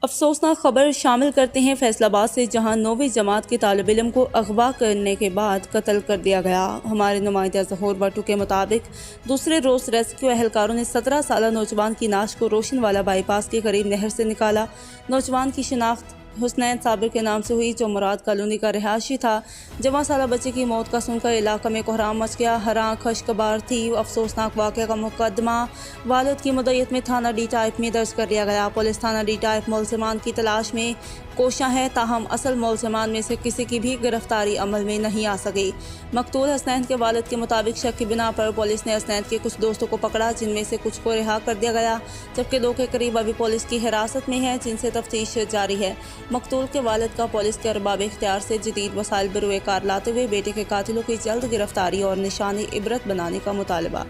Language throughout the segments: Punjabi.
افسوسناک خبر شامل کرتے ہیں فیصل آباد سے، جہاں 9ویں جماعت کے طالب علم کو اغوا کرنے کے بعد قتل کر دیا گیا۔ ہمارے نمائندہ ظہور بٹو کے مطابق دوسرے روز ریسکیو اہلکاروں نے 17 سالہ نوجوان کی نعش کو روشن والا بائی پاس کے قریب نہر سے نکالا۔ نوجوان کی شناخت حسنین صابر کے نام سے ہوئی، جو مراد کالونی کا رہائشی تھا۔ جواں سالہ بچے کی موت کا سن کر علاقہ میں کوہرام مچ گیا، ہراں خشکبار تھی۔ افسوسناک واقعہ کا مقدمہ والد کی مدعیت میں تھانہ ڈی ٹائپ میں درج کر لیا گیا۔ پولیس تھانہ ڈی ٹائپ ملزمان کی تلاش میں کوشاں ہے، تاہم اصل ملزمان میں سے کسی کی بھی گرفتاری عمل میں نہیں آ سکی۔ مقتول حسنین کے والد کے مطابق شک کی بنا پر پولیس نے حسنین کے کچھ دوستوں کو پکڑا، جن میں سے کچھ کو رہا کر دیا گیا، جبکہ 2 کے قریب ابھی پولیس کی حراست میں ہیں، جن سے تفتیش جاری ہے۔ مقتول کے والد کا پولیس کے ارباب اختیار سے جدید وسائل بروئے کار لاتے ہوئے بیٹے کے قاتلوں کی جلد گرفتاری اور نشان عبرت بنانے کا مطالبہ۔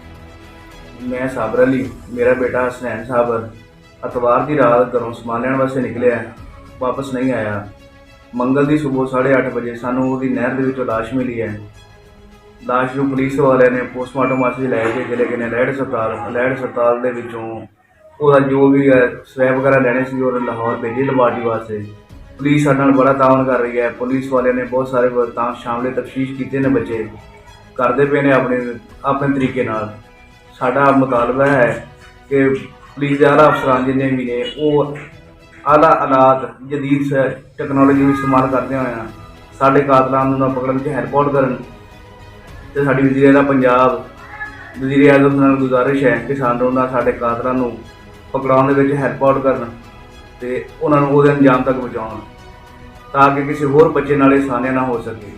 میں صابر علی، میرا بیٹا حسنین صابر اتوار کی رات گھروں سامان لین واسطے نکلیا، واپس نہیں آیا۔ منگل کی صبح 8:30 بجے سانوں وہ نہر دے وچوں لاش ملی ہے۔ لاش ਨੂੰ ਪੁਲਿਸ ਵਾਲਿਆਂ ਨੇ ਪੋਸਟਮਾਰਟਮ ਵਾਸਤੇ ਲੈ ਕੇ ਚਲੇ ਗਏ ਨੇ ਲੈਡ ਹਸਪਤਾਲ ਦੇ ਵਿੱਚੋਂ ਉਹਦਾ ਜੋ ਵੀ ਸਵੈਬ ਵਗੈਰਾ ਲੈਣੇ ਸੀ ਉਹ ਲਾਹੌਰ ਭੇਜੀ ਲੈਬਾਰਟਰੀ ਵਾਸਤੇ। ਪੁਲਿਸ ਸਾਡੇ ਨਾਲ ਬੜਾ ਤਾਉਨ ਕਰ ਰਹੀ ਹੈ। ਪੁਲਿਸ ਵਾਲਿਆਂ ਨੇ ਬਹੁਤ ਸਾਰੇ ਤਾਂ ਸ਼ਾਮਲੇ ਤਫਤੀਸ਼ ਕੀਤੇ ਨੇ, ਬੱਚੇ ਕਰਦੇ ਪਏ ਨੇ ਆਪਣੇ ਤਰੀਕੇ ਨਾਲ। ਸਾਡਾ ਮੁਤਾਲਬਾ ਹੈ ਕਿ ਪੁਲਿਸ ਦੇ ਆਲਾ ਅਫਸਰਾਂ ਜਿੰਨੇ ਵੀ ਨੇ ਉਹ ਆਲਾ ਆਲਾਤ ਜਦੀਦ ਟੈਕਨੋਲੋਜੀ ਨੂੰ ਇਸਤੇਮਾਲ ਕਰਦੇ ਹੋਏ ਸਾਡੇ ਕਾਤਲਾਂ ਨੂੰ ਪਕੜਨ 'ਚ ਹੈਲਪ ਕਰਨ। ਤੇ ਸਾਡੀ ਵਜ਼ੀਰ ਪੰਜਾਬ ਵਜ਼ੀਰ ਆਜ਼ਮ ਨਾਲ ਗੁਜ਼ਾਰਿਸ਼ ਹੈ ਕਿ ਸਾਨੂੰ ਸਾਡੇ ਕਾਤਲਾਂ ਨੂੰ ਪਕੜਾਉਣ ਦੇ ਵਿੱਚ ਹੈਲਪ ਆਊਟ ਕਰਨ ਤੇ ਉਹਨਾਂ ਨੂੰ ਉਹਦੇ ਅੰਜਾਮ ਤੱਕ ਪਹੁੰਚਾਉਣ, ਤਾਂ ਕਿ ਕਿਸੇ ਹੋਰ ਬੱਚੇ ਨਾਲ ਇਹ ਸਾਨਿਆ ਨਾ ਹੋ ਸਕੇ।